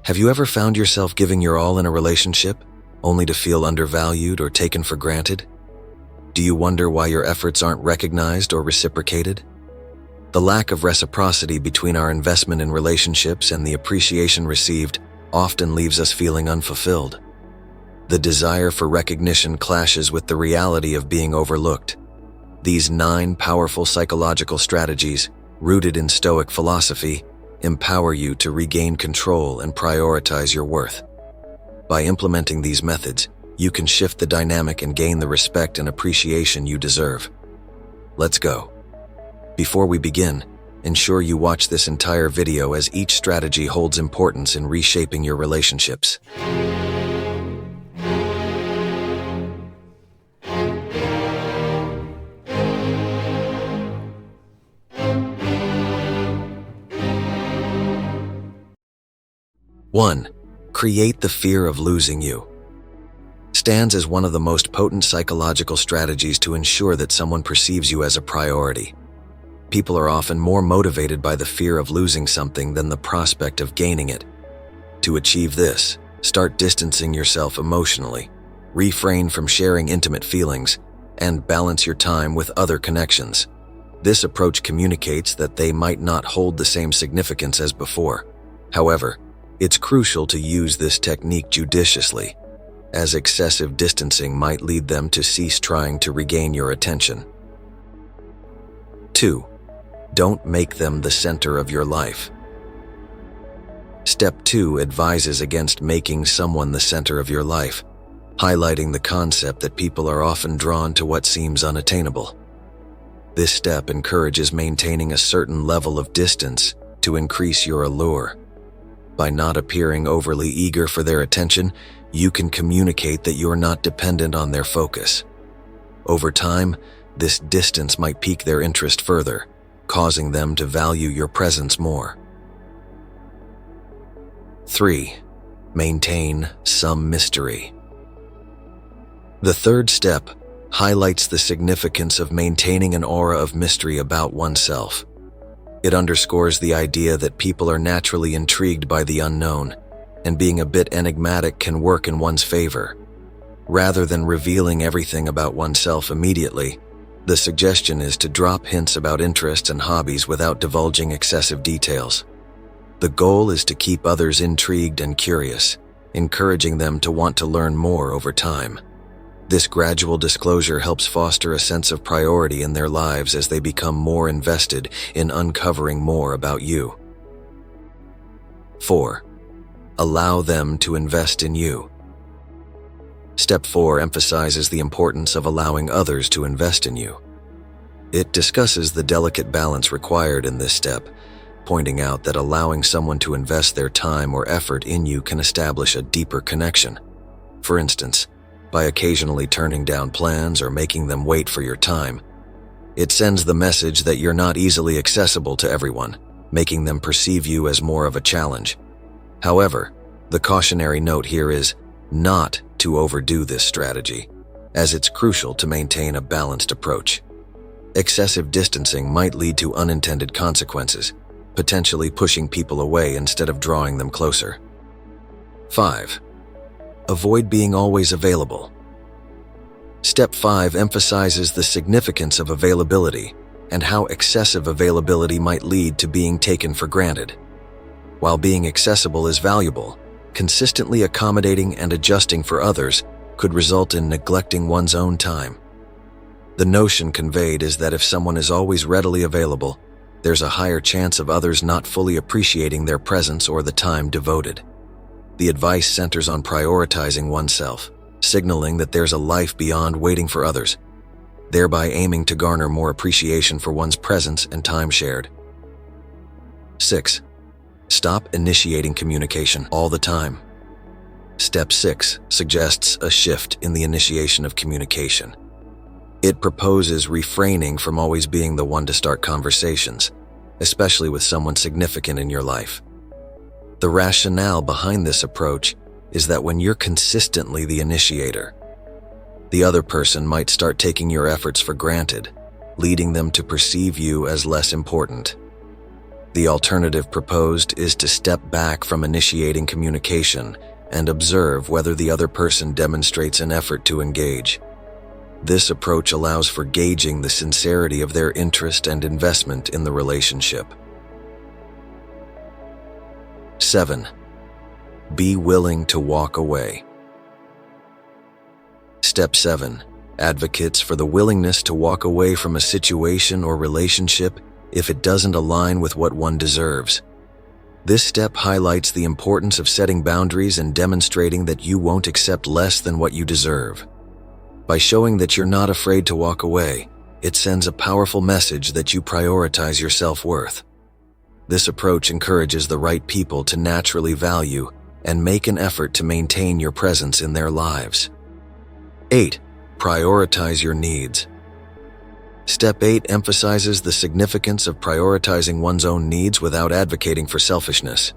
Have you ever found yourself giving your all in a relationship, only to feel undervalued or taken for granted? Do you wonder why your efforts aren't recognized or reciprocated? The lack of reciprocity between our investment in relationships and the appreciation received often leaves us feeling unfulfilled. The desire for recognition clashes with the reality of being overlooked. These 9 powerful psychological strategies, rooted in Stoic philosophy, empower you to regain control and prioritize your worth. By implementing these methods, you can shift the dynamic and gain the respect and appreciation you deserve. Let's go. Before we begin, ensure you watch this entire video as each strategy holds importance in reshaping your relationships. One, create the fear of losing you. Stands as one of the most potent psychological strategies to ensure that someone perceives you as a priority. People are often more motivated by the fear of losing something than the prospect of gaining it. To achieve this, start distancing yourself emotionally, refrain from sharing intimate feelings, and balance your time with other connections. This approach communicates that they might not hold the same significance as before. However, it's crucial to use this technique judiciously, as excessive distancing might lead them to cease trying to regain your attention. 2. Don't make them the center of your life. Step 2 advises against making someone the center of your life, highlighting the concept that people are often drawn to what seems unattainable. This step encourages maintaining a certain level of distance to increase your allure. By not appearing overly eager for their attention, you can communicate that you're not dependent on their focus. Over time, this distance might pique their interest further, causing them to value your presence more. 3. Maintain some mystery. The third step highlights the significance of maintaining an aura of mystery about oneself. It underscores the idea that people are naturally intrigued by the unknown, and being a bit enigmatic can work in one's favor. Rather than revealing everything about oneself immediately, the suggestion is to drop hints about interests and hobbies without divulging excessive details. The goal is to keep others intrigued and curious, encouraging them to want to learn more over time. This gradual disclosure helps foster a sense of priority in their lives as they become more invested in uncovering more about you. 4. Allow them to invest in you. Step 4 emphasizes the importance of allowing others to invest in you. It discusses the delicate balance required in this step, pointing out that allowing someone to invest their time or effort in you can establish a deeper connection. For instance, by occasionally turning down plans or making them wait for your time, it sends the message that you're not easily accessible to everyone, making them perceive you as more of a challenge. However, the cautionary note here is not to overdo this strategy, as it's crucial to maintain a balanced approach. Excessive distancing might lead to unintended consequences, potentially pushing people away instead of drawing them closer. 5. Avoid being always available. Step 5 emphasizes the significance of availability and how excessive availability might lead to being taken for granted. While being accessible is valuable, consistently accommodating and adjusting for others could result in neglecting one's own time. The notion conveyed is that if someone is always readily available, there's a higher chance of others not fully appreciating their presence or the time devoted. The advice centers on prioritizing oneself, signaling that there's a life beyond waiting for others, thereby aiming to garner more appreciation for one's presence and time shared. 6. Stop initiating communication all the time. Step 6 suggests a shift in the initiation of communication. It proposes refraining from always being the one to start conversations, especially with someone significant in your life. The rationale behind this approach is that when you're consistently the initiator, the other person might start taking your efforts for granted, leading them to perceive you as less important. The alternative proposed is to step back from initiating communication and observe whether the other person demonstrates an effort to engage. This approach allows for gauging the sincerity of their interest and investment in the relationship. 7. Be willing to walk away. Step 7. Advocates for the willingness to walk away from a situation or relationship if it doesn't align with what one deserves. This step highlights the importance of setting boundaries and demonstrating that you won't accept less than what you deserve. By showing that you're not afraid to walk away, it sends a powerful message that you prioritize your self-worth. This approach encourages the right people to naturally value and make an effort to maintain your presence in their lives. 8. Prioritize your needs. Step 8 emphasizes the significance of prioritizing one's own needs without advocating for selfishness.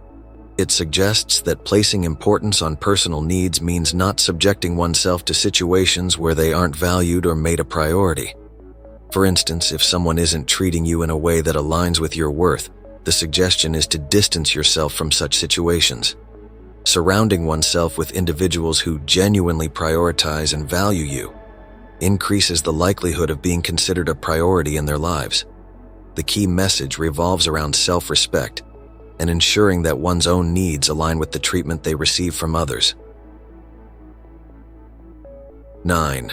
It suggests that placing importance on personal needs means not subjecting oneself to situations where they aren't valued or made a priority. For instance, if someone isn't treating you in a way that aligns with your worth, the suggestion is to distance yourself from such situations. Surrounding oneself with individuals who genuinely prioritize and value you increases the likelihood of being considered a priority in their lives. The key message revolves around self-respect and ensuring that one's own needs align with the treatment they receive from others. 9.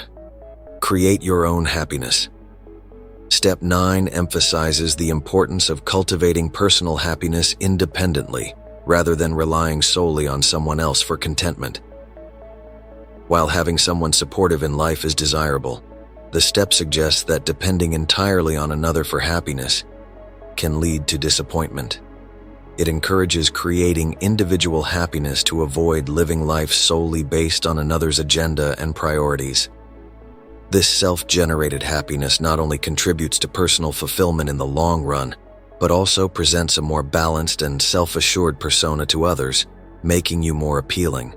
Create your own happiness. Step 9 emphasizes the importance of cultivating personal happiness independently, rather than relying solely on someone else for contentment. While having someone supportive in life is desirable, the step suggests that depending entirely on another for happiness can lead to disappointment. It encourages creating individual happiness to avoid living life solely based on another's agenda and priorities. This self-generated happiness not only contributes to personal fulfillment in the long run, but also presents a more balanced and self-assured persona to others, making you more appealing.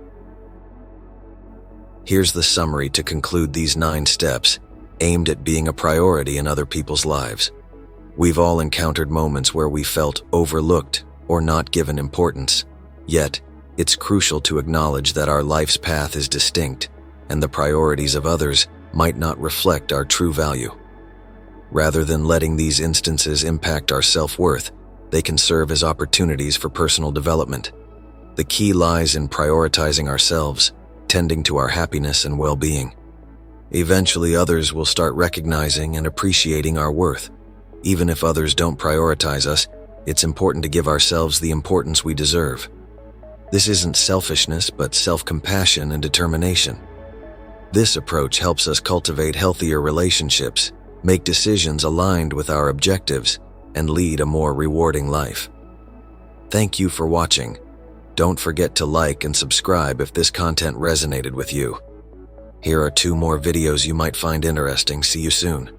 Here's the summary to conclude these 9 steps, aimed at being a priority in other people's lives. We've all encountered moments where we felt overlooked or not given importance. Yet, it's crucial to acknowledge that our life's path is distinct, and the priorities of others might not reflect our true value. Rather than letting these instances impact our self-worth, they can serve as opportunities for personal development. The key lies in prioritizing ourselves, tending to our happiness and well-being. Eventually, others will start recognizing and appreciating our worth. Even if others don't prioritize us, it's important to give ourselves the importance we deserve. This isn't selfishness, but self-compassion and determination. This approach helps us cultivate healthier relationships, make decisions aligned with our objectives, and lead a more rewarding life. Thank you for watching. Don't forget to like and subscribe if this content resonated with you. Here are 2 more videos you might find interesting. See you soon.